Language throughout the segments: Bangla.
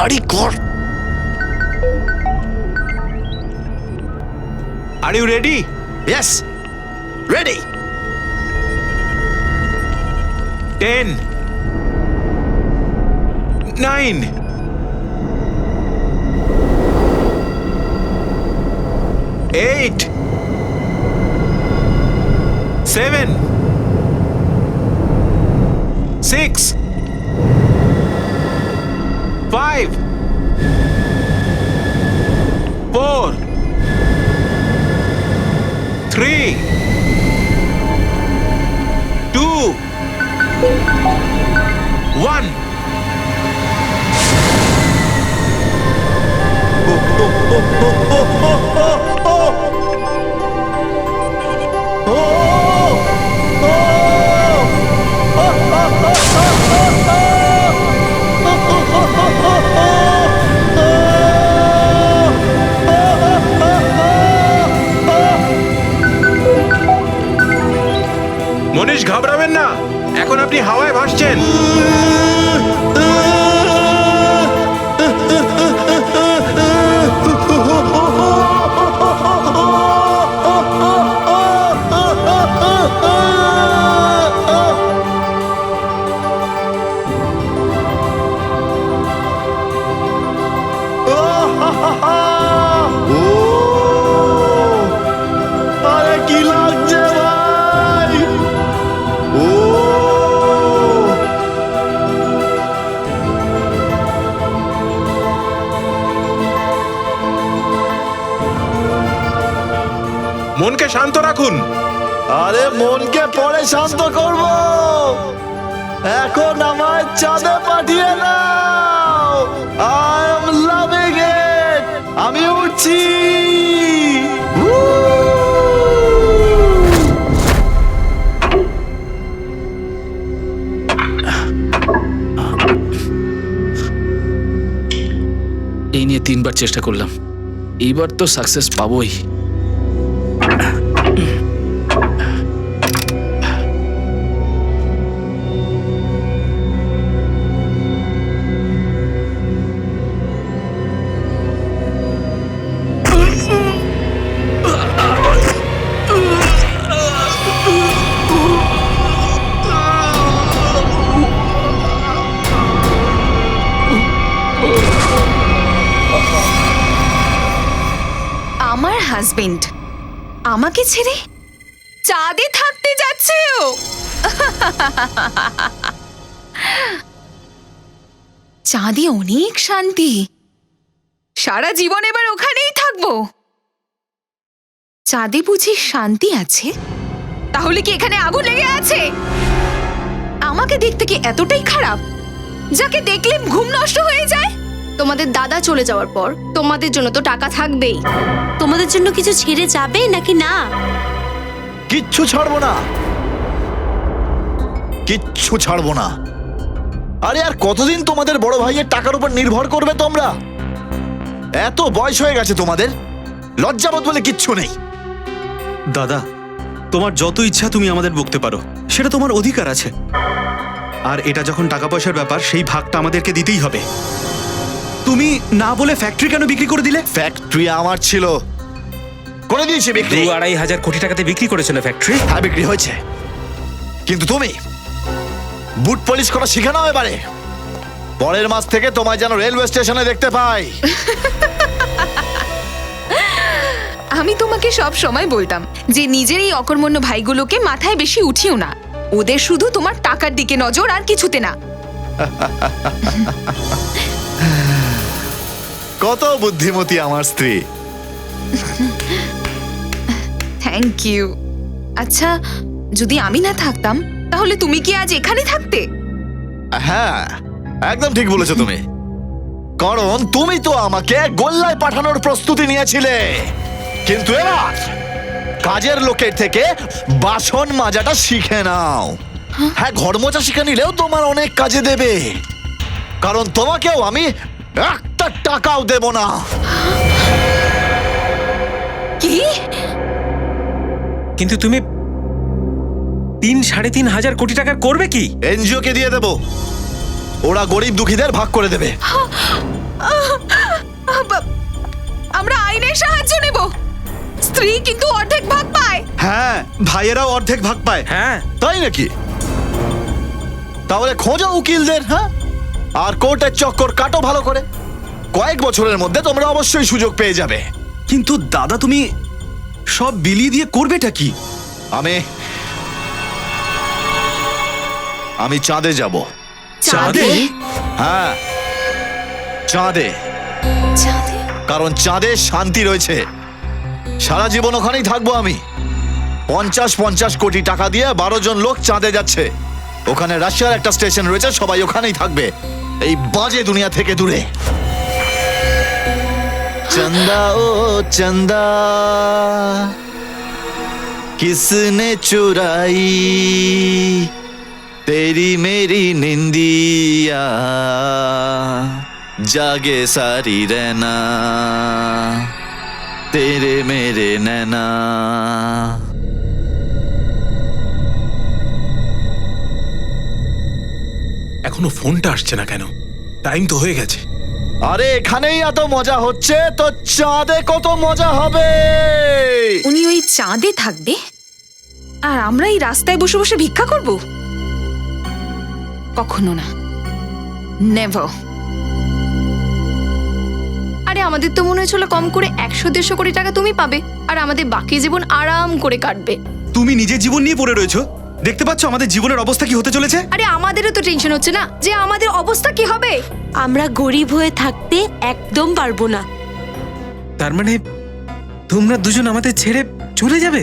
তাড়াতাড়ি কর। আর ইউ রেডি? Yes, ready. 10 9 8 7 6 5 4 3 2 1 মনীষ, ঘাবড়াবেন না, এখন আপনি হাওয়ায় ভাসছেন। আরে কি লাগছে ভাই? ও মনকে শান্ত রাখুন। আরে মনকে পরে শান্ত করব, এখন আমায় চাঁদে পাঠিয়ে দাও। আই এম লাভিং ইট, আমি উঠছি। এই নিয়ে 3বার চেষ্টা করলাম, এইবার তো সাকসেস পাবোই। আমার হাজবেন্ড আমাকে ছেড়ে চাঁদে থাকতে যাচ্ছে। ও চাঁদে অনেক শান্তি, সারা জীবন এবার ওখানেই থাকবো। চাঁদে বুঝি শান্তি আছে? তাহলে কি এখানে আগুন লেগে আছে? আমাকে দেখতে কি এতটাই খারাপ যাকে দেখলে ঘুম নষ্ট হয়ে যায়? তোমাদের দাদা চলে যাওয়ার পর তোমাদের জন্য তো টাকা থাকবেই। তোমাদের জন্য কিছু ছেড়ে যাবে নাকি না? কিচ্ছু ছাড়বো না, কিচ্ছু ছাড়বো না। আরে আর কতদিন তোমাদের বড় ভাইয়ের টাকার উপর নির্ভর করবে তোমরা? এত বয়স হয়ে গেছে তোমাদের, লজ্জাবোধ বলে কিচ্ছু নেই। দাদা, তোমার যত ইচ্ছা তুমি আমাদের বকতে পারো, সেটা তোমার অধিকার আছে। আর এটা যখন টাকা পয়সার ব্যাপার, সেই ভাগটা আমাদেরকে দিতেই হবে। তুমি না বলে ফ্যাক্টরি কেন বিক্রি করে দিলে? ফ্যাক্টরি আমার ছিল, করে দিয়েছি বিক্রি। 2-2.5 কোটি টাকাতে বিক্রি করেছিল ফ্যাক্টরি। হ্যাঁ, বিক্রি হয়েছে, কিন্তু তুমি বুট পলিশ করা শিখে নাও এবারে। পরের মাস থেকে তোমায় যেন রেলওয়ে স্টেশনে দেখতে পাই। আমি তোমাকে সব সময় বলতাম যে নিজের এই অকর্মণ্য ভাইগুলোকে মাথায় বেশি উঠিও না, ওদের শুধু তোমার টাকার দিকে নজর, আর কিছুতে না। কত বুদ্ধিমতী আমার স্ত্রী। Thank you. আচ্ছা, যদি আমি না থাকতাম তাহলে তুমি কি আজ এখানে থাকতে? হ্যাঁ, একদম ঠিক বলেছো তুমি, কারণ তুমি তো আমাকে গোল্লায় পাঠানোর প্রস্তুতি নিয়েছিলে। কিন্তু এবার কাজের লোকের থেকে বাসন মাজাটা শিখে নাও। হ্যাঁ, ঘর মোছা শিখে নিলেও তোমার অনেক কাজে দেবে, কারণ তোমাকেও আমি একটা টাকাও দেব না। কি? কিন্তু তুমি 3-3.5 কোটি টাকার করবে কি? এনজিও কে দিয়ে দেব, ওরা গরিব দুঃখীদের ভাগ করে দেবে। আমরা আইনের সাহায্য নেব। স্ত্রী কিন্তু অর্ধেক ভাগ পায়। হ্যাঁ, ভাইয়েরাও অর্ধেক ভাগ পায়। হ্যাঁ, তাই নাকি? তাহলে খোঁজো উকিলদের, হ্যাঁ, আর কোর্টের চক্কর কাটো ভালো করে। কয়েক বছরের মধ্যে তোমরা অবশ্যই সুযোগ পেয়ে যাবে। কিন্তু দাদা, তুমি সব বিলিয়ে দিয়ে করবেটা কি? আমি চাঁদে যাব। চাঁদে? হ্যাঁ, চাঁদে। চাঁদে? কারণ চাঁদে শান্তি রয়েছে। সারা জীবন ওখানেই থাকবো আমি। 50 কোটি টাকা দিয়ে 12 জন লোক চাঁদে যাচ্ছে। ওখানে রাশিয়ার একটা স্টেশন রয়েছে, সবাই ওখানেই থাকবে, এই বাজে দুনিয়া থেকে দূরে। চন্দা ও চন্দা किसने चुराई तेरी मेरी निंदिया जागे सारी रहना तेरे मेरे नैना। এখনো ফোনটা আসছে না কেন? টাইম তো হয়ে গেছে। আরে এখানেই এত মজা হচ্ছে, তো চাঁদে কত মজা হবে। উনি ওই চাঁদে থাকবে আর আমরা এই রাস্তায় বসে বসে ভিক্ষা করব? কখনো না, নেভার। আরে আমাদের তো মনে হয়েছিল কম করে 100-150 কোটি টাকা তুমি পাবে, আর আমাদের বাকি জীবন আরাম করে কাটবে। তুমি নিজের জীবন নিয়ে পড়ে রয়েছো। দেখতে পাচ্ছ আমাদের জীবনের অবস্থা কি হতে চলেছে? আরে আমাদেরও তো টেনশন হচ্ছে না যে আমাদের অবস্থা কি হবে। আমরা গরিব হয়ে থাকতে একদম পারবো না। তার মানে তোমরা দুজন আমাদের ছেড়ে চলে যাবে?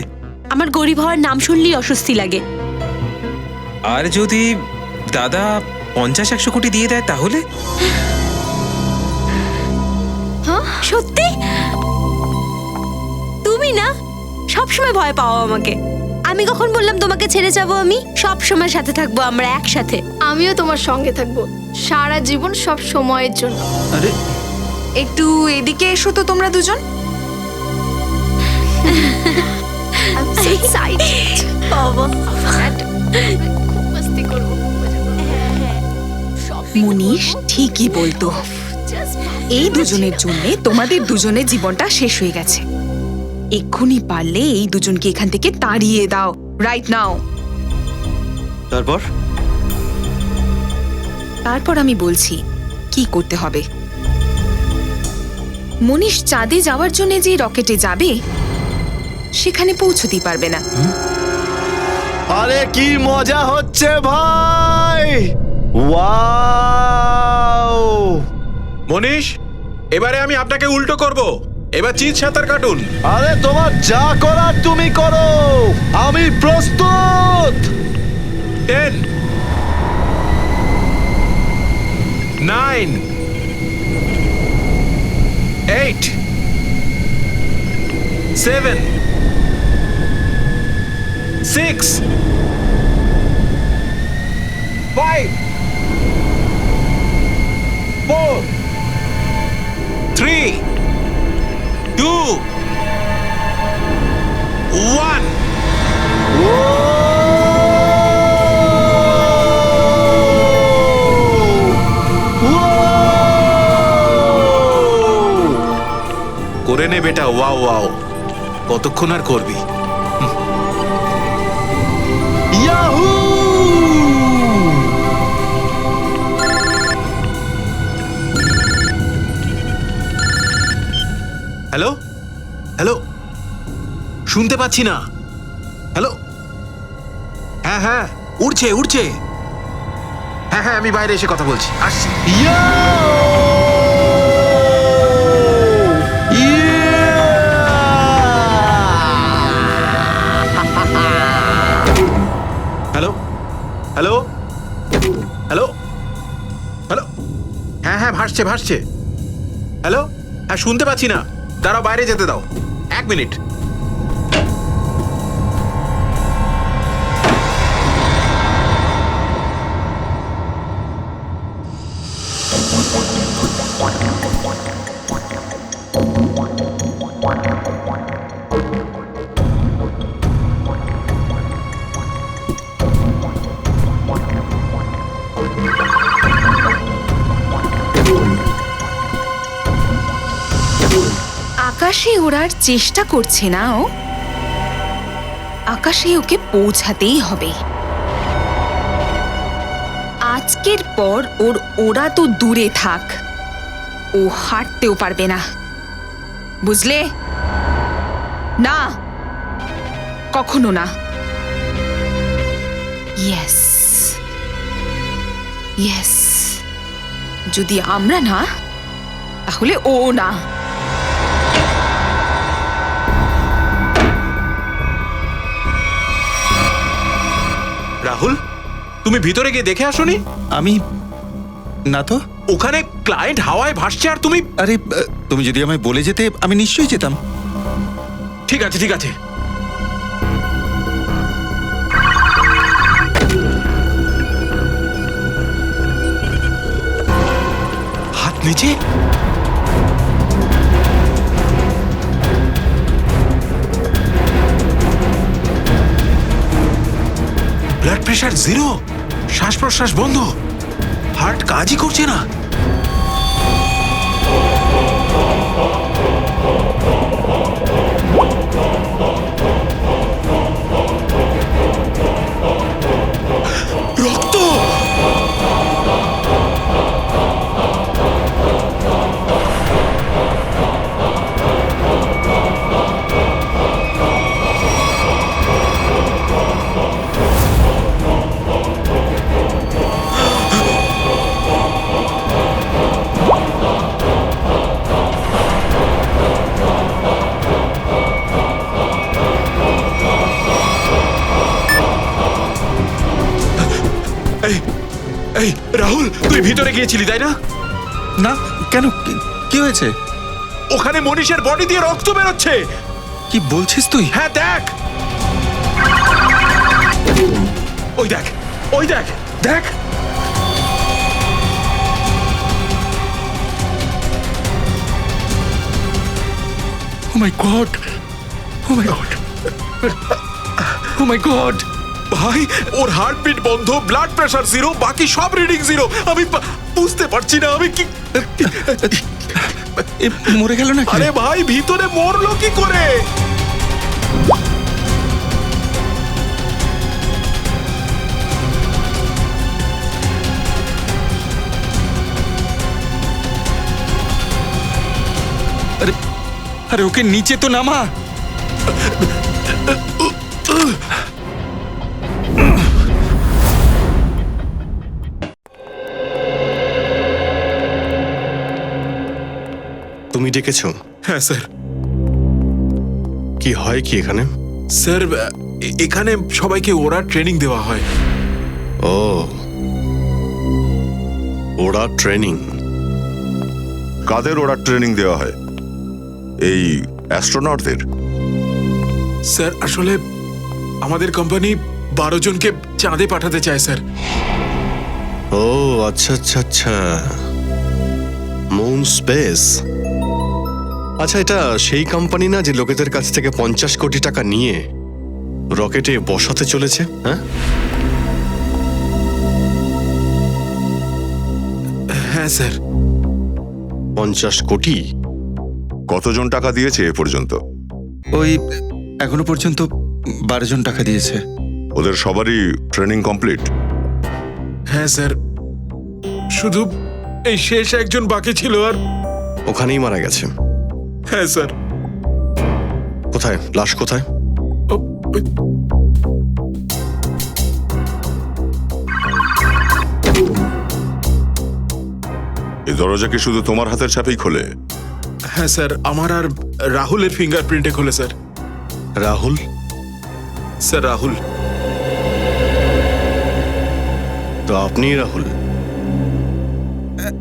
আমার গরিব হওয়ার নাম শুনলেই অস্বস্তি লাগে। আর যদি দাদা 50-100 কোটি দিয়ে দেয় তাহলে? হ্যাঁ, সত্যি? তুমি না সবসময় ভয় পাও আমাকে। আমি কখন বললাম তোমাকে ছেড়ে যাবো? আমি সব সময় সাথে থাকবো, আমরা একসাথে। আমিও তোমার সঙ্গে থাকবো সারা জীবন, সব সময়ের জন্য। আরে একটু এদিকে এসো তো তোমরা দুজন। মনীষ ঠিকই বলতো, এই দুজনের জন্য তোমাদের দুজনের জীবনটা শেষ হয়ে গেছে। এক্ষুনি পারলে এই দুজনকে এখান থেকে তাড়িয়ে দাও, রাইট নাও। তারপর আমি বলছি কি করতে হবে। মনীষ চাঁদে যাওয়ার জন্য যে রকেটে যাবে সেখানে পৌঁছতেই পারবে না। আরে কি মজা হচ্ছে ভাই, ওয়াও। মনীষ, এবারে আমি আপনাকে উল্টো করব। এবার চিৎ সাঁতার কাটুন। আরে তোমার যা করার তুমি করো, আমি প্রস্তুত। 10 9 8 7 6 5 4 3 2 1 করে নে বেটা, ওয়াও ওয়াও। কতক্ষণ আর করবি? ইয়াহু! হ্যালো হ্যালো, শুনতে পাচ্ছি না। হ্যালো, হ্যাঁ হ্যাঁ, উড়ছে উড়ছে। হ্যাঁ হ্যাঁ, আমি বাইরে এসে কথা বলছি, আসছি। হ্যালো হ্যালো হ্যালো হ্যালো, হ্যাঁ হ্যাঁ, ভাসছে ভাসছে। হ্যালো, হ্যাঁ শুনতে পাচ্ছি না, দাঁড়াও, বাইরে যেতে দাও, 1 মিনিট। আকাশে ওড়ার চেষ্টা করছে না ও, আকাশে ওকে পৌঁছাতেই হবে। আজকের পর ওর ওরা তো দূরে থাক, ও হাঁটতেও পারবে না, বুঝলে? না, কখনো না। ইয়েস ইয়েস, যদি আমরা না, তাহলে ও না। রাহুল, তুমি ভিতরে গিয়ে দেখে আসোনি? আমি না তো। ওখানে ক্লায়েন্ট হাওয়ায় ভাসছে আর তুমি। আরে তুমি যদি আমায় বলে যেতে আমি নিশ্চয়ই যেতাম। ঠিক আছে ঠিক আছে। হাত নিচে। ব্লাড প্রেশার 0, শ্বাস প্রশ্বাস বন্ধ, হার্ট কাজই করছে না। রক্ত। এই এই রাহুল, তুই ভিতরে গিয়েছিলি তাই না? না, কেন? কি হয়েছে? ওখানে মনীষের বডি দিয়ে রক্ত বেরোচ্ছে। কি বলছিস তুই? হ্যাঁ দেখ, ওই দেখ, ওই দেখ, দেখ। ও মাই গড, ও মাই গড, ও মাই গড। ভাই, ওর হার্টবিট বন্ধ, ব্লাড প্রেশার 0, বাকি সব রিডিং 0। আমি বুঝতে পারছি না আমি কি। মরে গেল নাকি? আরে ভাই, ভিতরে মরলো কি করে? আরে আরে ওকে নিচে তো নামা। তুমি ডেকেছো? হ্যাঁ স্যার। কি হয় কি এখানে? স্যার, এখানে সবাইকে ওরা ট্রেনিং দেওয়া হয়। ও, ওরা ট্রেনিং? কাদের ওরা ট্রেনিং দেওয়া হয়? এই অ্যাস্ট্রোনটদের? স্যার, আসলে আমাদের কোম্পানি 12 জনকে চাঁদে পাঠাতে চায় স্যার। ও আচ্ছা আচ্ছা আচ্ছা, মুন স্পেস। আচ্ছা, এটা সেই কোম্পানি না যে লোকেদের কাছ থেকে 50 কোটি টাকা নিয়ে রকেটে বসাতে চলেছে? হ্যাঁ হ্যাঁ স্যার। 50 কোটি? কতজন টাকা দিয়েছে এ পর্যন্ত? ওই এখনো পর্যন্ত 12 জন টাকা দিয়েছে। ওদের সবারই ট্রেনিং কমপ্লিট? হ্যাঁ স্যার, শুধু এই শেষ একজন বাকি ছিল। আর ওখানেই মারা গেছে? হ্যাঁ স্যার। কোথায় লাশ? কোথায়? ওই- এই দরজা কি শুধু তোমার হাতের ছাপেই খোলে? হ্যাঁ স্যার, আমার আর রাহুলের ফিঙ্গারপ্রিন্টে খোলে স্যার। রাহুল? স্যার রাহুল। তো আপনি রাহুল?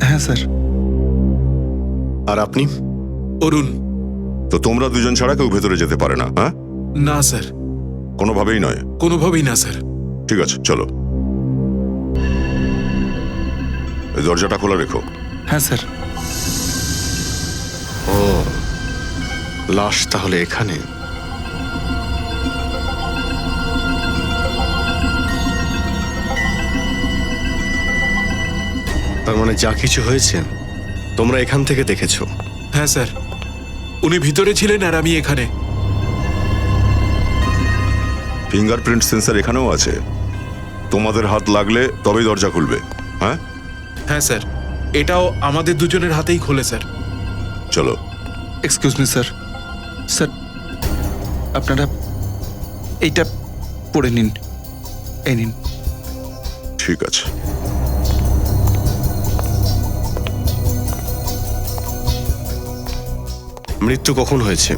হ্যাঁ স্যার। আর আপনি? অরুণ। তো তোমরা দুজন ছাড়া কেউ ভেতরে যেতে পারে না? হ্যাঁ, না স্যার, কোনোভাবেই নয়? কোনোভাবেই না স্যার। ঠিক আছে, চলো। এই দরজাটা খোলা রেখো। হ্যাঁ স্যার। ও, লাশ তাহলে এখানে? তার মানে যা কিছু হয়েছে তোমরা এখান থেকে দেখেছো? হ্যাঁ স্যার। উনি ভিতরে ছিলেন আর আমি এখানে। ফিঙ্গারপ্রিন্ট সেন্সর এখানেও আছে। তোমাদের হাত লাগলে তবেই দরজা খুলবে। হ্যাঁ, হ্যাঁ স্যার, এটাও আমাদের দুজনের হাতেই খোলে স্যার। চলো। এক্সকিউজ মি স্যার, স্যার আপনারা এইটা পড়ে নিন, এই নিন। ঠিক আছে। মৃত্যু কখন হয়েছে?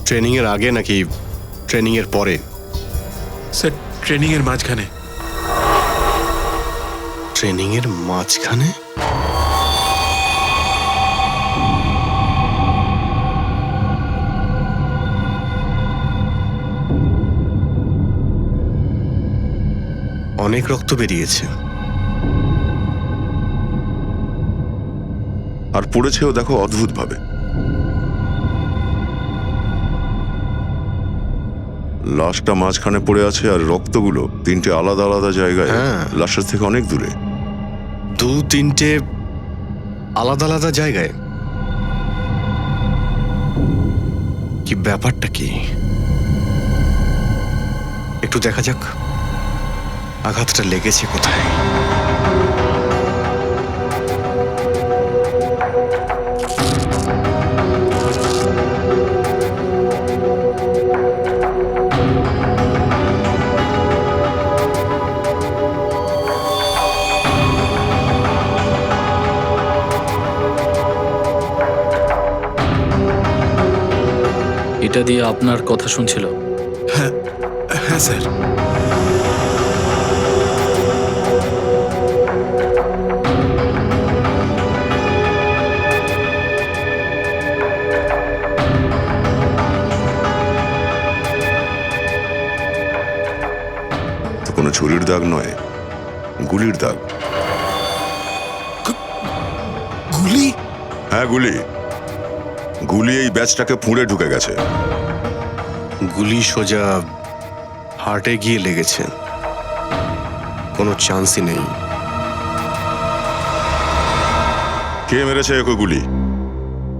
ট্রেনিং এর আগে নাকি ট্রেনিং এর পরে? স্যার ট্রেনিং এর মাঝখানে। ট্রেনিং এর মাঝখানে? অনেক রক্ত বেরিয়েছে। আর পড়েছেও দেখো অদ্ভুত ভাবে। লাশটা মাঝখানে পড়ে আছে আর রক্তগুলো তিনটে আলাদা আলাদা জায়গায়, হ্যাঁ। লাশের থেকে অনেক দূরে। 2-3টে আলাদা আলাদা জায়গায়? কি ব্যাপারটা কি? একটু দেখা যাক আঘাতটা লেগেছে কোথায়। এটা দিয়ে আপনার কথা শুনছিল। হ্যাঁ হ্যাঁ স্যার। তো কোনো ছুরির দাগ নয়, গুলির দাগ। গুলি? হ্যাঁ, গুলি। গুলি এই ব্যাচটাকে ফুঁড়ে ঢুকে গেছে। গুলি সোজা হার্টে গিয়ে লেগেছে, কোনো চান্সই নেই। কে মেরেছে একে গুলি?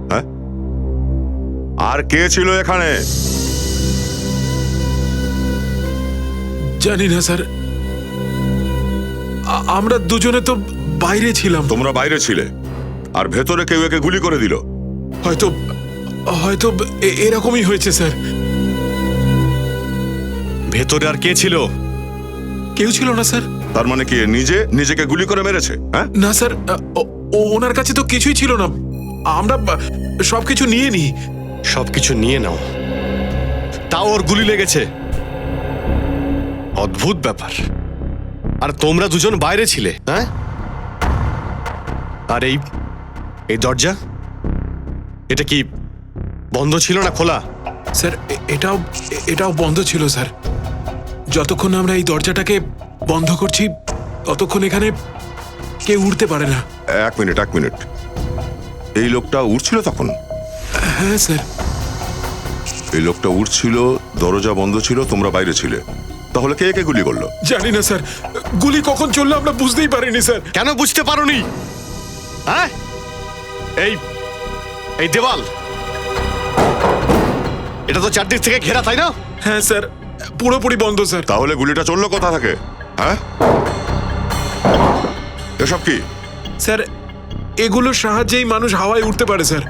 হ্যাঁ, আর কে ছিল এখানে? জানি না স্যার, আমরা দুজনে তো বাইরে ছিলাম। তোমরা বাইরে ছিলে আর ভেতরে কেউ একে গুলি করে দিল। হয়তো হয়তো এরকমই হয়েছে স্যার। ভেতরে আর কে ছিল? কেউ ছিল না স্যার। তার মানে কি নিজেকে গুলি করে মেরেছে? হ্যাঁ, না স্যার, ওনার কাছে তো কিছুই ছিল না। আমরা সবকিছু নিয়ে নিই। সবকিছু নিয়ে নাও, তাও ওর গুলি লেগেছে? অদ্ভুত ব্যাপার। আর তোমরা দুজন বাইরে ছিলে? হ্যাঁ, আর এই দরজা এটা কি বন্ধ ছিল না খোলা? স্যার এটাও বন্ধ ছিল স্যার। যতক্ষণ আমরা এই দরজাটাকে বন্ধ করছি ততক্ষণ এখানে কেউ উঠতে পারে না। এক মিনিট। এই লোকটা উঠছিল তখন? হ্যাঁ স্যার। এই লোকটা উঠছিল, দরজা বন্ধ ছিল, তোমরা বাইরে ছিলে। তাহলে কে কে গুলি করলো? জানি না স্যার, গুলি কখন চললো আমরা বুঝতেই পারিনি স্যার। কেন বুঝতে পারোনি? হ্যাঁ, এই দেওয়াল, এটা তো চারদিক থেকে ঘেরা, তাই না? হ্যাঁ স্যার, পুরোপুরি বন্ধ স্যার। তাহলে গুলিটা চললো কোথা থেকে? হ্যাঁ, এসব কি? স্যার এগুলোর সাহায্যেই মানুষ হাওয়ায় উঠতে পারে স্যার।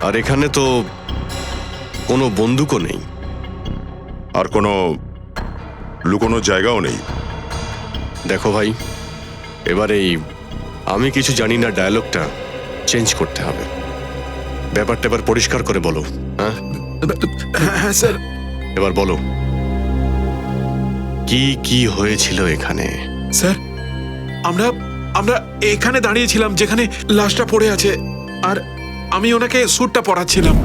আর এখানে তো কোনো বন্দুকও নেই, আর কোনো লুকোনোর জায়গাও নেই। দেখো ভাই, এবার আমি কিছু জানি না ডায়ালগটা চেঞ্জ করতে হবে। ব্যাপারটা এবার পরিষ্কার করে বলো। হ্যাঁ হ্যাঁ স্যার। এবার বলো কি হয়েছিল এখানে? স্যার আমরা এখানে দাঁড়িয়েছিলাম যেখানে লাশটা পড়ে আছে, আর আমি ওনাকে স্যুটটা পরাচ্ছিলাম।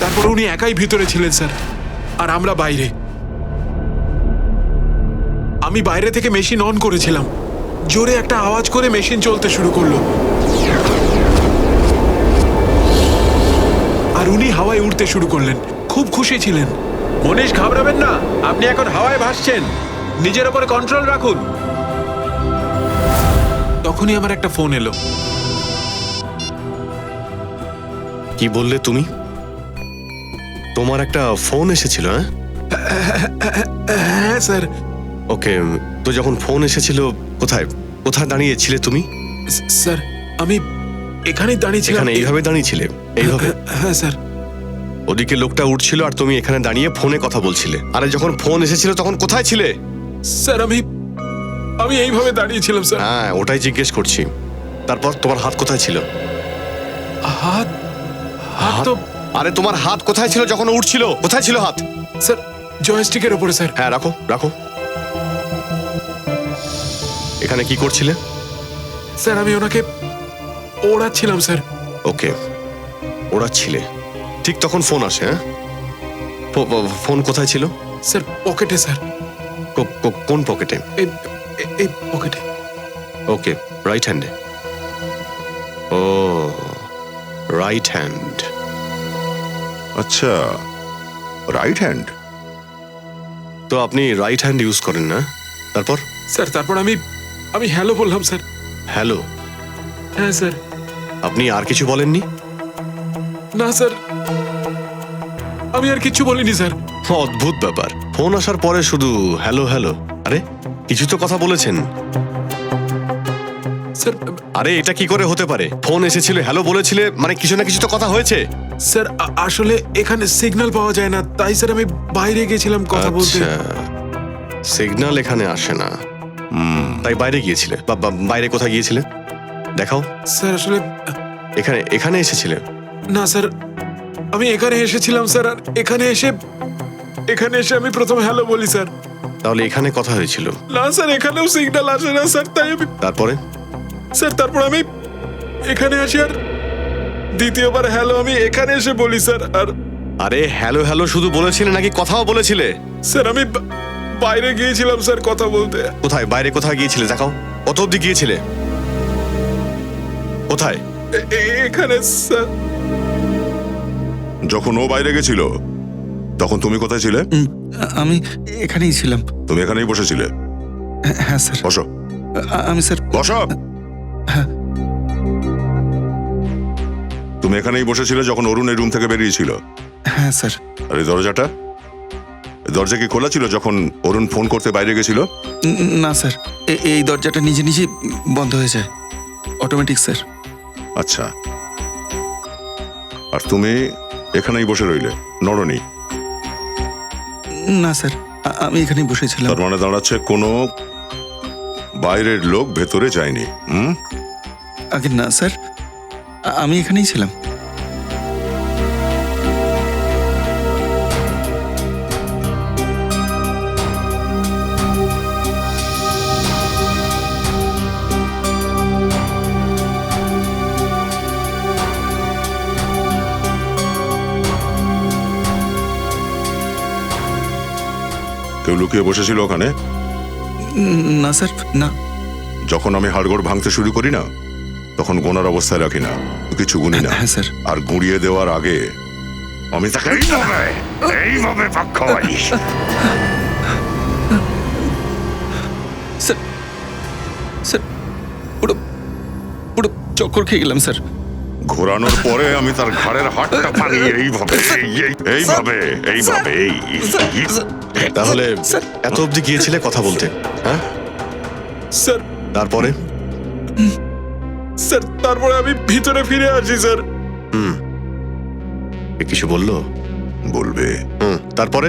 তারপর উনি একাই ভিতরে ছিলেন স্যার, আর আমরা বাইরে। আমি বাইরে থেকে মেশিন অন করেছিলাম, জোরে একটা আওয়াজ করে মেশিন চলতে শুরু করলো, আর উনি হাওয়ায় উঠতে শুরু করলেন। খুব খুশি ছিলেন। মনীষ, ঘাবড়াবেন না, আপনি এখন হাওয়ায় ভাসছেন, নিজের উপরে কন্ট্রোল রাখুন। তখনই আমার একটা ফোন এলো। কি বললে তুমি? তোমার একটা ফোন এসেছিল, হ্যাঁ? হ্যাঁ স্যার। ওকে, তো যখন ফোন এসেছিল কোথায় কোথায় দাঁড়িয়েছিলে তুমি? স্যার আমি এখানেই দাঁড়িয়েছিলাম। এখানে এইভাবে দাঁড়িয়েছিলে? এইভাবে? হ্যাঁ স্যার। ওদিকে লোকটা উঠছিল আর তুমি এখানে দাঁড়িয়ে ফোনে কথা বলছিলে। আরে যখন ফোন এসেছিল তখন কোথায় ছিলে? স্যার আমি এইভাবে দাঁড়িয়েছিলাম স্যার। হ্যাঁ, ওটাই জিজ্ঞেস করছি। তারপর তোমার হাত কোথায় ছিল? হাত হাত তো আরে তোমার হাত কোথায় ছিল যখন ও উঠছিল? কোথায় ছিল হাত? স্যার জয়স্টিকের উপরে স্যার। হ্যাঁ, রাখো রাখো। এখানে কি করছিলে? স্যার আমি ওনাকে ওড়াচ্ছিলাম স্যার। ওকে, ওড়াচ্ছিলে। ঠিক তখন ফোন আসে, হ্যাঁ? ফোন কোথায় ছিল? স্যার পকেটে স্যার। কোন পকেটে? এই পকেটে। ওকে, রাইট হ্যান্ডে। ও, রাইট হ্যান্ড। আচ্ছা, রাইট হ্যান্ড। তো আপনি রাইট হ্যান্ড ইউজ করেন না? তারপর? স্যার তারপর আমি হ্যালো বললাম স্যার। হ্যালো? হ্যাঁ স্যার। আপনি আর কিছু বলেননি? না স্যার, আমি আর কিছু বলিনি স্যার। অদ্ভুত ব্যাপার, ফোন আসার পরে শুধু হ্যালো হ্যালো। আরে কিছু তো কথা বলেছেন। স্যার আরে এটা কি করে হতে পারে? ফোন এসেছিল, হ্যালো বলেছিলে, মানে কিছু না কিছু তো কথা হয়েছে। স্যার আসলে এখানে সিগন্যাল পাওয়া যায় না, তাই স্যার আমি বাইরে গেছিলাম কথা বলতে। আচ্ছা, সিগন্যাল এখানে আসে না, তাই বাইরে গিয়েছিলে। বাইরে কোথায় গিয়েছিলে দেখাও। স্যার আসলে এখানে এখানে এসেছিলে? না স্যার, আমি এখানে এসেছিলাম স্যার, আর এখানে এসে আমি প্রথম হ্যালো বলি স্যার। তাহলে এখানে কথা হয়েছিল? না স্যার, এখানেও সিগন্যাল আসে না স্যার, তাই আমি তারপরে? স্যার তারপর আমি এখানে আসি আর দ্বিতীয়বার হ্যালো আমি এখানে এসে বলি স্যার। আর আরে হ্যালো হ্যালো শুধু বলেছিলে নাকি কথাও বলেছিলে? স্যার আমি বাইরে গিয়েছিলাম স্যার কথা বলতে। কোথায় বাইরে কোথায় গিয়েছিলে দেখাও। কত অব্দি গিয়েছিলে? কোথায়? এখানে স্যার। যখন ও বাইরে গেছিল তখন তুমি কোথায় ছিলে? আমি এখানেই ছিলাম। তুমি এখানেই বসেছিলে? হ্যাঁ স্যার। বসো। আমি স্যার বসো। তুমি এখানেই বসেছিলে যখন অরুণ এই রুম থেকে বেরিয়েছিল? হ্যাঁ স্যার। আর এই দরজাটা, এই দরজা কি খোলা ছিল যখন অরুণ ফোন করতে বাইরে গেছিল? না স্যার, এই দরজাটা নিজে নিজে বন্ধ হয়ে যায়, অটোমেটিক স্যার। আচ্ছা, আর তুমি এখানেই বসে রইলে, নড়নি? না স্যার, আমি এখানেই বসেছিলাম। তার মানে দাঁড়াচ্ছে কোনো বাইরের লোক ভেতরে যায়নি। আগে না স্যার, আমি এখানেই ছিলাম। কেউ লুকিয়ে বসেছিল ওখানে? না স্যার, না। যখন আমি হাড়গোড় ভাঙতে শুরু করি না, তখন গোনার অবস্থায় রাখি না, কিছু গুনি না। হ্যাঁ স্যার। আর গুঁড়িয়ে দেওয়ার আগে আমি তাকে এইভাবে পাক খাওয়াই। স্যার, স্যার পুরো পুরো চক্কর খেয়ে গেলাম স্যার। ঘোরানোর পরে আমি তার ঘাড়ের হাড়টা ভাঙি এইভাবে, এইভাবে, এইভাবে। তাহলে এত অব্দি গিয়েছিলে কথা বলতে, হ্যাঁ? স্যার তারপরে? স্যার তারপরে আমি ভিতরে ফিরে আসি স্যার। কিছু বললো? বলবে। তারপরে?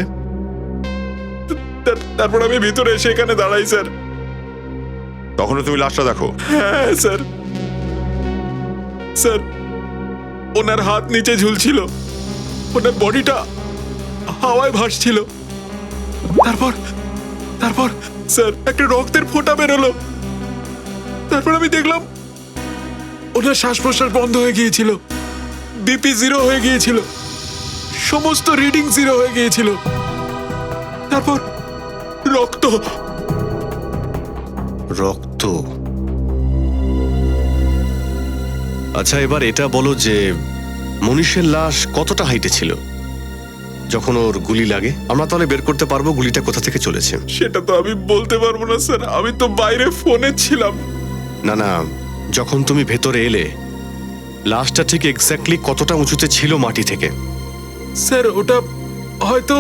তারপর আমি ভিতরে এসে এখানে দাঁড়াই স্যার। তখনও তুমি লাশটা দেখো? হ্যাঁ স্যার। স্যার ওনার হাত নিচে ঝুলছিল, ওনার বডিটা হাওয়ায় ভাসছিল। তারপর স্যার একটা রক্তের ফোঁটা বেরোলো। তারপর আমি দেখলাম ওনার শ্বাস প্রশ্বাস বন্ধ হয়ে গিয়েছিল, বিপি 0 হয়ে গিয়েছিল, সমস্ত রিডিং 0 হয়ে গিয়েছিল। তারপর রক্ত। রক্ত? আচ্ছা, এবার এটা বলো যে মনীষের লাশ কতটা হাইটে ছিল যখন ওর গুলি লাগে? আমরা তাহলে বের করতে পারবো গুলিটা কোথা থেকে চলেছে। সেটা তো আমি বলতে পারবো না স্যার, আমি তো বাইরে ফোনে ছিলাম। না না, যখন তুমি ভেতরে এলে লাশটা ঠিক এক্স্যাক্টলি কতটা উঁচুতে ছিল মাটি থেকে? স্যার ওটা হয়তো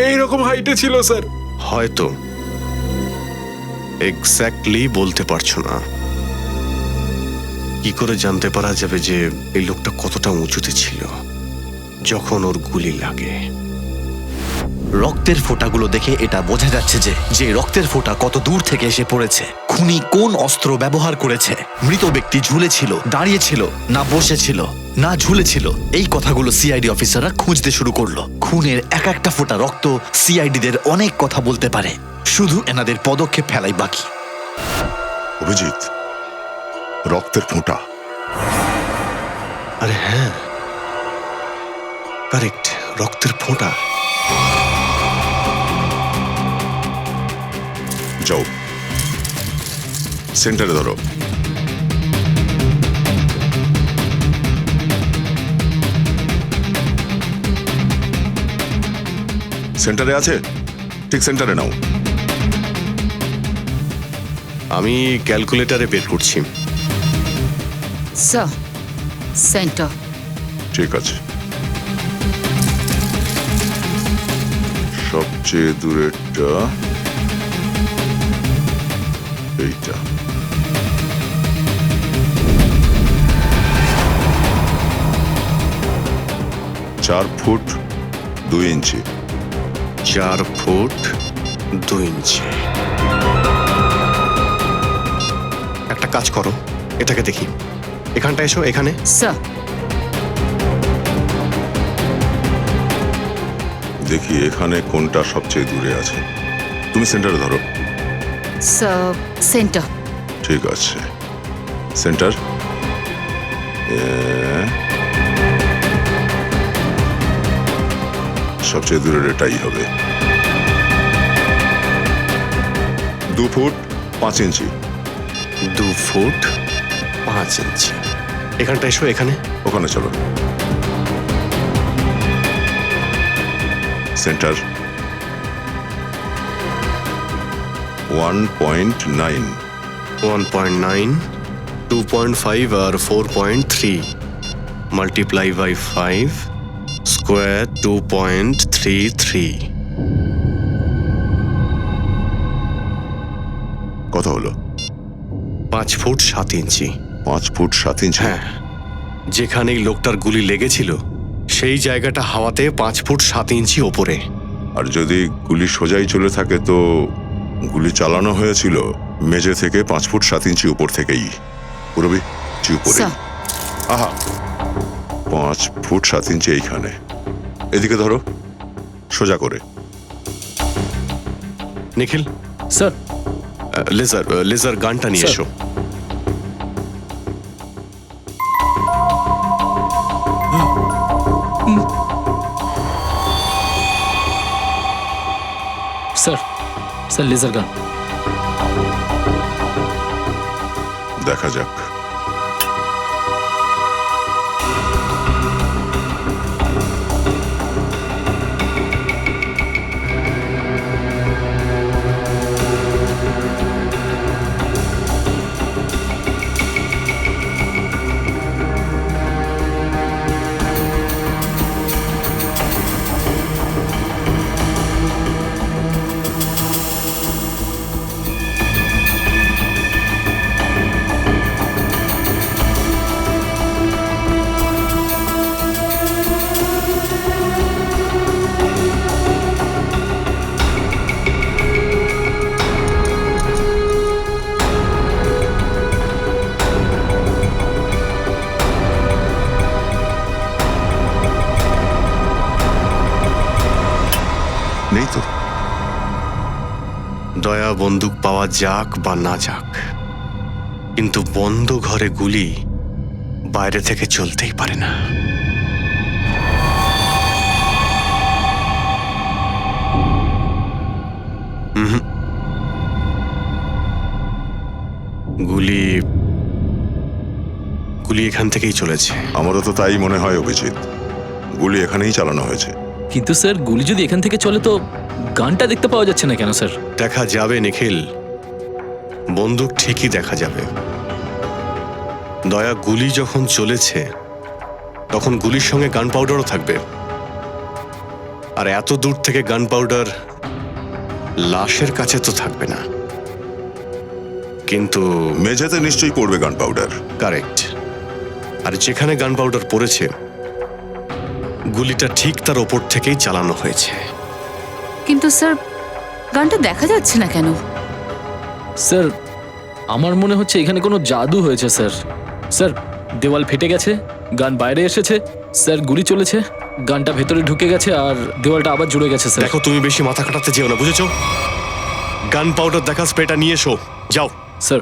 এইরকম হাইটে ছিল স্যার। হয়তো এক্স্যাক্টলি বলতে পারছো না। কি করে জানতে পারা যাবে যে এই লোকটা কতটা উঁচুতে ছিল যখন ওর গুলি লাগে? রক্তের ফোঁটাগুলো দেখে এটা বোঝা যাচ্ছে যে রক্তের ফোঁটা কত দূর থেকে এসে পড়েছে। খুনি কোন অস্ত্র ব্যবহার করেছে? মৃত ব্যক্তি ঝুলেছিল, দাঁড়িয়েছিল, না বসেছিল, না ঝুলেছিল? এই কথাগুলো সিআইডি অফিসাররা খুঁজতে শুরু করলো। খুনের এক একটা ফোঁটা রক্ত সিআইডিদের অনেক কথা বলতে পারে। শুধু এনাদের পদক্ষেপ ফেলাই বাকি। অভিজিৎ, রক্তের ফোঁটা। আরে হ্যাঁ, কারেক্ট, রক্তের ফোঁটা। যাও, সেন্টারে ধরো। সেন্টারে আছে? ঠিক সেন্টারে নাও। আমি ক্যালকুলেটরে বের করছি। Sir, centre. ঠিক আছে। সবচেয়ে দূরেরটা এইটা। চার ফুট 2 ইঞ্চি। 4 ফুট 2 ইঞ্চি। একটা কাজ করো, এটাকে দেখি। এখানটা এসো, এখানে। স্যার। দেখি এখানে কোনটা সবচেয়ে দূরে আছে। তুমি সেন্টারে ধরো। Sir, centre. ঠিক আছে, সেন্টার। সবচেয়ে দূরের এটাই হবে। 2 ফুট 5 ইঞ্চি। 2 ফুট 5 ইঞ্চি। এখানটা এসো, এখানে। ওখানে চলো। সেন্টার। 1.9। 1.9, 2.5 আর 4.3 মাল্টিপ্লাই বাই 5 স্কোয়ার 2.33। কত হলো? 5 ফুট 7 ইঞ্চি। 5 ফুট 7 ইঞ্চি। হ্যাঁ, যেখানেই লোকটার গুলি লেগেছিল সেই জায়গাটা হাওয়াতে 5 ফুট 7 ইঞ্চি ওপরে। আর যদি গুলি সোজাই চলে থাকে তো গুলি চালানো হয়েছিল মেঝে থেকে 5 ফুট 7 ইঞ্চি উপর থেকেই। পুরবি উপরে। স্যার। আহা, 5 ফুট 7 ইঞ্চি এইখানে। এদিকে ধরো, সোজা করে। নিখিল, স্যার। লেজার গানটা নিয়ে স্যার। এসো। স্যার, স্যার লেজার গান। দেখা যাক। নেই তো। দয়া বন্দুক পাওয়া যাক বা না যাক, কিন্তু বন্ধ ঘরে গুলি বাইরে থেকে চলতেই পারে না। গুলি গুলি এখান থেকেই চলেছে। আমারও তো তাই মনে হয় অভিজিৎ, গুলি এখানেই চালানো হয়েছে। কিন্তু স্যার গুলি যদি এখান থেকে চলে তো গানটা দেখতে পাওয়া যাচ্ছে না কেন স্যার? দেখা যাবে নিখিল, বন্দুক ঠিকই দেখা যাবে, দয়া, গুলি যখন চলেছে তখন গুলির সঙ্গে গান পাউডারও থাকবে। আর এত দূর থেকে গান পাউডার লাশের কাছে তো থাকবে না। কিন্তু মেঝেতে নিশ্চয়ই পড়বে গান পাউডার। কারেক্ট। আর যেখানে গান পাউডার পড়েছে গুলিটা ঠিক তার ওপর থেকেই চালানো হয়েছে। কিন্তু স্যার গানটা দেখা যাচ্ছে না কেন? স্যার আমার মনে হচ্ছে এখানে কোনো জাদু হয়েছে স্যার। স্যার দেওয়াল ফেটে গেছে, গান বাইরে এসেছে, স্যার গুলি চলেছে, গানটা ভেতরে ঢুকে গেছে আর দেওয়ালটা আবার জুড়ে গেছে স্যার। দেখো, তুমি বেশি মাথা কাটাতে যেও না, বুঝেছো? গান পাউডার দেখা স্প্রেটা নিয়ে এসো, যাও। স্যার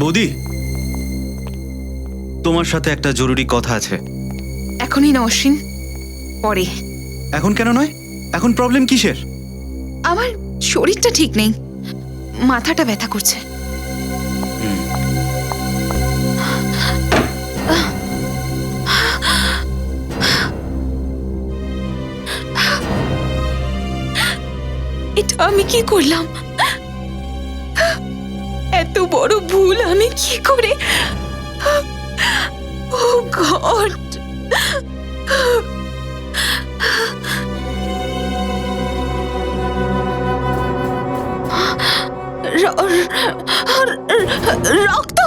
বৌদি, তোমার সাথে একটা জরুরি কথা আছে। এখনই না অশ্বিন, পরে। এখন কেন নয়? এখন প্রবলেম কিসের? আমার শরীরটা ঠিক নেই, মাথাটা ব্যথা করছে। এটা আমি কি করলাম? এত বড় ভুল আমি কি করে? ও গড! রক্ত!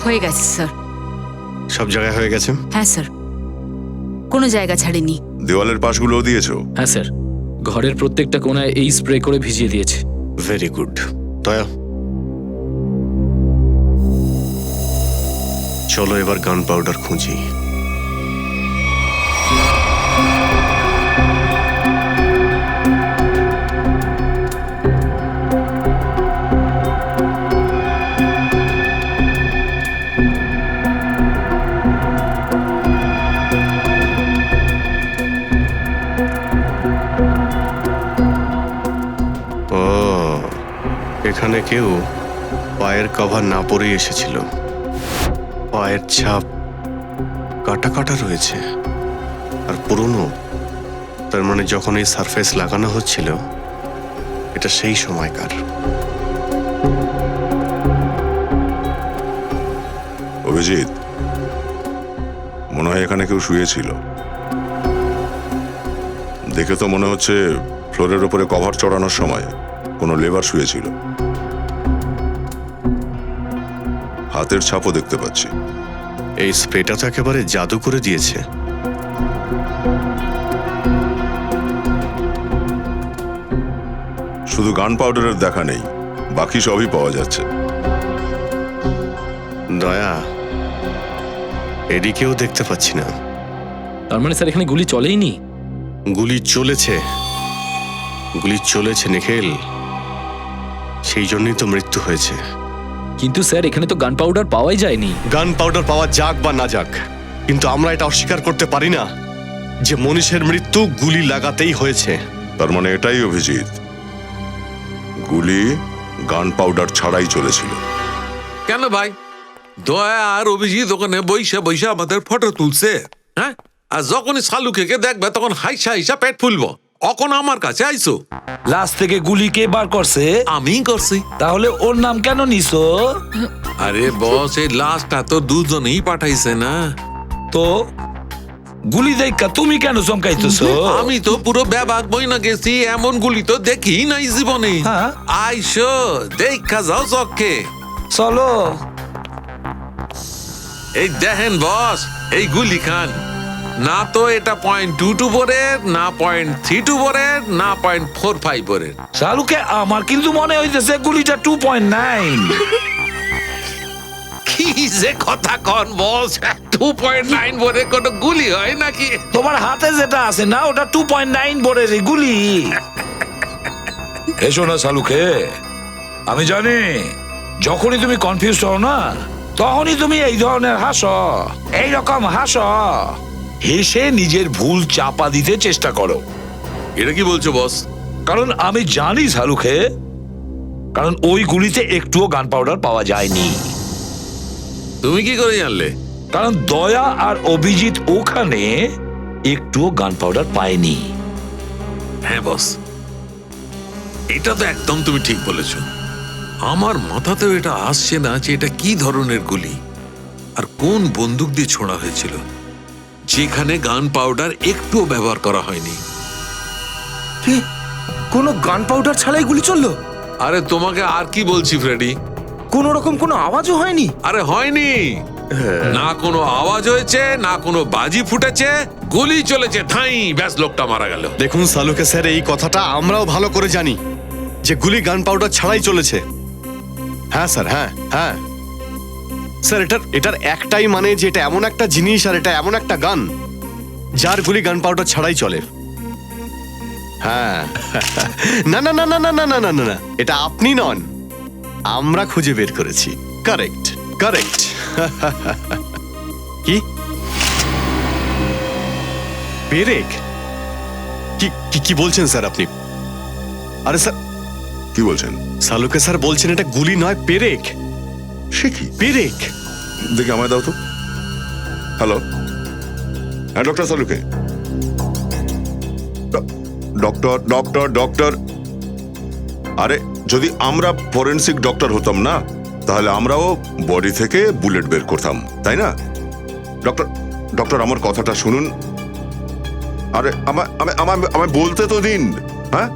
হয়ে গেছে স্যার। সব জায়গায় হয়ে গেছে? হ্যাঁ স্যার, কোনো জায়গা ছাড়েনি। দেওয়ালের পাশগুলোও দিয়েছো? হ্যাঁ স্যার, ঘরের প্রত্যেকটা কোণায় এই স্প্রে করে ভিজিয়ে দিয়েছে। Very good. দয়া, চলো এবার গান পাউডার খুঁজি। ও, এখানে কেউ পায়ের কভার না পরেই এসেছিল। পায়ের ছাপ কাটা কাটা রয়েছে আর পুরনো। তার মানে যখন এই সারফেস লাগানো হচ্ছিল এটা সেই সময়কার। অভিজিৎ, মনে হয় এখানে কেউ শুয়েছিল। দেখে তো মনে হচ্ছে ফ্লোরের উপরে কভার চড়ানোর সময় কোনো লেবার শুয়েছিল। হাতের ছাপও দেখতে পাচ্ছি। এই স্প্রেটা তো একেবারে জাদু করে দিয়েছে। শুধু গান পাউডারের দেখা নেই, বাকি সবই পাওয়া যাচ্ছে। দয়া, এদিকেও দেখতে পাচ্ছি না। তার মানে স্যার এখানে গুলি চলেইনি? গুলি চলেছে, গুলি চলেছে নিখিল, সেই জন্যই তো মৃত্যু হয়েছে। কিন্তু স্যার এখানে তো গান পাউডার পাওয়াই যায়নি। গান পাউডার পাওয়া যাক বা না যাক, কিন্তু আমরা এটা অস্বীকার করতে পারি না যে মনীষের মৃত্যু গুলি লাগাতেই হয়েছে। তার মানে এটাই অভিজিৎ, গুলি গান পাউডার ছাড়াই চলেছিল। কেন ভাই, দয়া আর অভিজিৎ ওখানে বৈশা বৈশা আমাদের ফটো তুলছে, হ্যাঁ? আর যখনই শালুকে দেখবে তখন হাইসা হাইসা পেট ফুলবো। অখন আমার কাছে আইসো। লাশ থেকে গুলি কে বার করছে? আমি করছি। তাহলে ওর নাম কেন নিছো? আরে বস, এই লাশটা তো দুজনেই পাঠাইছে না। তো গুলি দেখা তুমি কেন চমকাইতেছো? আমি তো পুরো ব্যাবাক বইনা গেছি, এমন গুলি তো দেখি নাই জীবনে। হ্যাঁ? আইসো দেখা যাও চক্ষে। চলো। এই দেখেন বস, এই গুলি খান না তো এটা 0.22 বরের, না 0.32 বরের, না 0.45 বরের। শালুকে আমার কিন্তু মনে হইতেছে গুলিটা 2.9। কি যে কথা কন বস, 2.9 বলে কোনো গুলি হয় নাকি? তোমার হাতে যেটা আছে না ওটা 2.9 বোরের গুলি। এসো না সালুকে, আমি জানি যখনই তুমি কনফিউজ হও না তখনই তুমি এই ধরনের হাসো, এইরকম হাসো, হেসে নিজের ভুল চাপা দিতে চেষ্টা করো। এটা কি বলছো বস? কারণ আমি জানি সালুকে, কারণ ওই গুলিতে একটুও গান পাউডার পাওয়া যায়নি। তুমি কি করে জানলে? কারণ দয়া আর অভিজিৎ ওখানে একটুও গান পাউডার পায়নি। হ্যাঁ বস, এটা তো একদম তুমি ঠিক বলেছো। আমার মাথাতেও এটা আসছে না যে এটা কি ধরনের গুলি আর কোন বন্দুক দিয়ে ছোড়া হয়েছিল, যেখানে গান পাউডার একটুও ব্যবহার করা হয়নি। কোনো গান পাউডার ছাড়াই গুলি চললো? আরে তোমাকে আর কি বলছি ফ্রেডি, কোনো রকম কোনো আওয়াজও হয়নি? আরে হয়নি, না কোনো আওয়াজ হয়েছে, না কোনো বাজি ফুটেছে, গুলি চলেছে ঠাই, ব্যাস লোকটা মারা গেল। দেখুন সালুকে স্যার, এই কথাটা আমরাও ভালো করে জানি যে গুলি গান পাউডার ছাড়াই চলেছে। হ্যাঁ স্যার, হ্যাঁ হ্যাঁ স্যার, এটার একটাই মানে যে এটা এমন একটা জিনিস আর এটা এমন একটা গান যার গুলি গান পাউডার ছাড়াই চলে। হ্যাঁ, না না না না না না না না না, এটা আপনি নন, আমরা খুঁজে বের করেছি। Correct correct. কি পেরেক? কি বলছেন স্যার আপনি? আরে স্যার, কি বলছেন? সালুকে স্যার বলছেন এটা গুলি নয়, পেরেক। সে কি? পেরেক? দেখি আমায় দাও তো। হ্যালো, হ্যাঁ ডক্টর সালুকে। ডক্টর ডক্টর ডক্টর আরে যদি আমরা ফরেন্সিক ডক্টর হতাম না তাহলে আমরাও বডি থেকে বুলেট বের করতাম, তাই না? ডক্টর ডক্টর আমার কথাটা শুনুন। আরে আমায় বলতে তো দিন। হ্যাঁ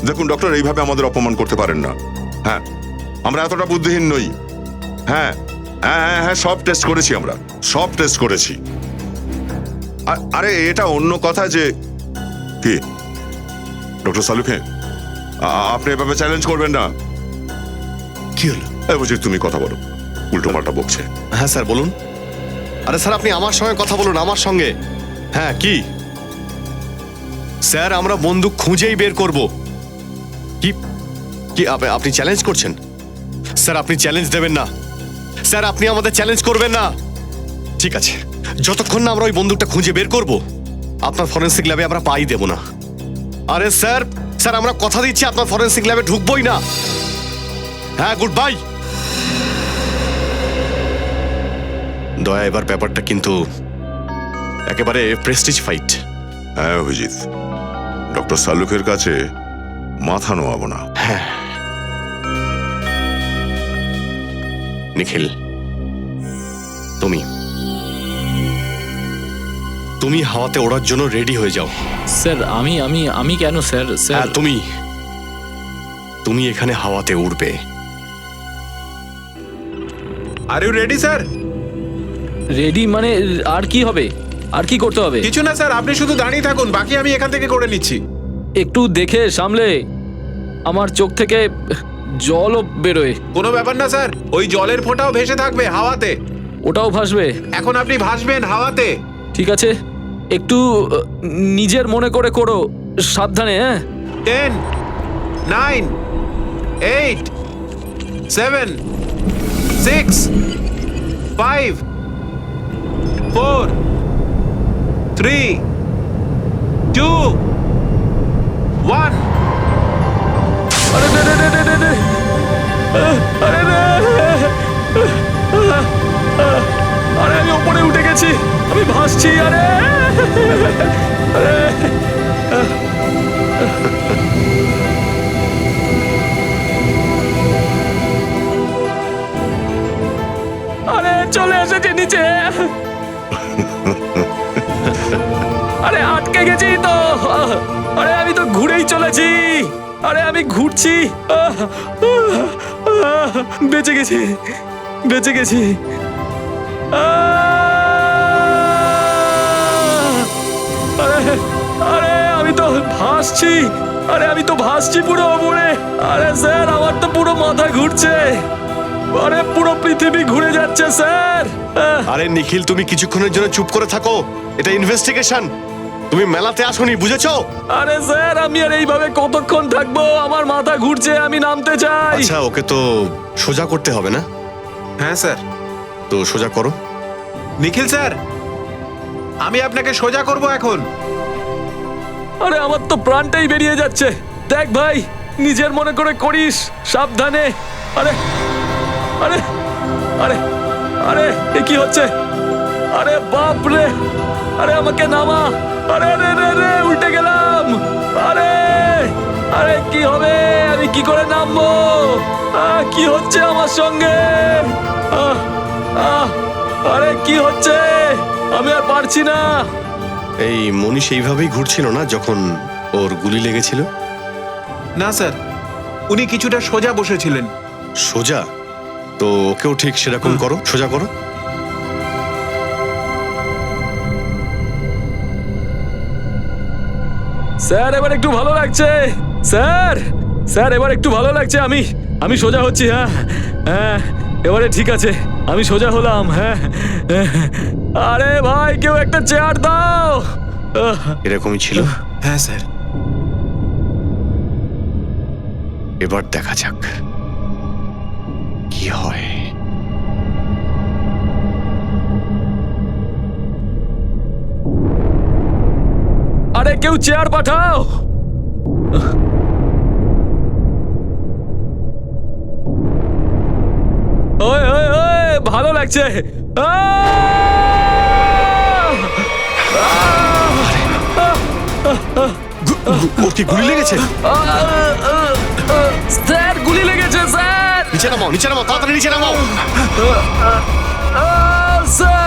দেখুন ডক্টর, এইভাবে আমাদের অপমান করতে পারেন না। হ্যাঁ আমরা এতটা বুদ্ধিহীন নই। হ্যাঁ হ্যাঁ হ্যাঁ হ্যাঁ, সব টেস্ট করেছি, আমরা সব টেস্ট করেছি। আরে এটা অন্য কথা যে কি ডক্টর সালুকে, আপনি এভাবে চ্যালেঞ্জ করবেন না। কি হলো? বুঝি তুমি কথা বলো, উল্টো পাল্টা বকছে। হ্যাঁ স্যার বলুন। আরে স্যার আপনি আমার সঙ্গে কথা বলুন, আমার সঙ্গে। হ্যাঁ কি স্যার, আমরা বন্দুক খুঁজেই বের করব। কি কি আপনি চ্যালেঞ্জ করছেন? স্যার আপনি চ্যালেঞ্জ দেবেন না স্যার, আপনি আমাদের চ্যালেঞ্জ করবেন না। ঠিক আছে, যতক্ষণ না আমরা ওই বন্দুকটা খুঁজে বের করব আপনার ফরেন্সিক ল্যাবে আমরা পাই দেব না। আরে স্যার স্যার, আমরা কথা দিচ্ছি আপনার ফরেন্সিক ল্যাবে ঢুকবোই না। হ্যাঁ, গুড বাই। দয়া, এবার ব্যাপারটা কিন্তু একেবারে প্রেস্টিজ ফাইট। হ্যাঁ অভিজিৎ, ডক্টর সালুকের কাছে মাথা নোয়াবো না। হ্যাঁ নিখিল, তুমি হাওয়াতে ওড়ার জন্য রেডি হয়ে যাও। স্যার আমি আমি আমি কেন স্যার? স্যার হ্যাঁ তুমি এখানে হাওয়াতে উড়বে। Are you ready sir? Ready মানে আর কি হবে? আর কি করতে হবে? কিছু না স্যার, আপনি শুধু দাঁড়িয়ে থাকুন, বাকি আমি এখান থেকে করে নিচ্ছি। একটু দেখে সামলে, আমার চোখ থেকে জলও বেরোয়। কোনো ব্যাপার না স্যার, ওই জলের ফোঁটাও ভেসে থাকবে হাওয়াতে। ওটাও ভাসবে? এখন আপনি ভাসবেন হাওয়াতে। ঠিক আছে, একটু নিজের মনে করে করো, সাবধানে। হ্যাঁ, 10 9 8 7 6 5 4 3 2 1। আরে রে রে রে রে রে, আরে রে, আরে আমি উপরে উঠে গেছি, আমি ভাসছি। আরে আরে আরে চলে এসেছি নিচে। আরে আটকে গেছি তো। আরে আমি তো ঘুরেই চলেছি। আরে আমি ঘুরছি। বেঁচে গেছি, বেঁচে গেছি। আরে আরে আমি তো ভাসছি। আরে আমি তো ভাসছি পুরো উপরে। আরে স্যার, আমার তো পুরো মাথা ঘুরছে। আরে পুরো পৃথিবী ঘুরে যাচ্ছে স্যার। আরে নিখিল, তুমি কিছুক্ষণের জন্য চুপ করে থাকো। এটা ইনভেস্টিগেশন। তুমি মেলাতে আসোনি, বুঝেছো? আরে স্যার আমি আর এইভাবে কতক্ষণ থাকবো? আমার মাথা ঘুরছে, আমি নামতে চাই। আচ্ছা, ওকে তো সোজা করতে হবে না? হ্যাঁ স্যার। তো সোজা করো। নিখিল স্যার, আমি আপনাকে সোজা করব এখন। আরে আমার তো প্রাণটাই বেরিয়ে যাচ্ছে। দেখ ভাই, নিজের মনে করে করিস, সাবধানে। আরে আরে আরে আরে এ কি হচ্ছে? আরে বাপ রে, আরে আমাকে নামা। আরে রে রে রে, উল্টে গেলাম। আরে আরে কি হবে? আমি কি করে নামবো? কি হচ্ছে আমার সঙ্গে? আরে কি হচ্ছে? আমি আর পারছি না। এই মনীষ এইভাবেই ঘুরছিল না যখন ওর গুলি লেগেছিল? না স্যার, উনি কিছুটা সোজা বসেছিলেন। সোজা? তো ওকেও ঠিক সেরকম করো, সোজা করো। স্যার এবার একটু ভালো লাগছে। স্যার স্যার এবার একটু ভালো লাগছে। আমি সোজা হচ্ছি। হ্যাঁ হ্যাঁ, এবারে ঠিক আছে, আমি সোজা হলাম। হ্যাঁ আরে ভাই, কেউ একটা চেয়ার দাও। এরকমই ছিল। হ্যাঁ স্যার। এবার দেখা যাক কি হয়। আরে কেউ চেয়ার পাঠাও। ওই ওই ওই, ভালো লাগছে। ওর কি গুলি লেগেছে? স্যার গুলি লেগেছে স্যার। নিচে নামাও, নিচে নামাও, তাড়াতাড়ি নিচে নামাও। স্যার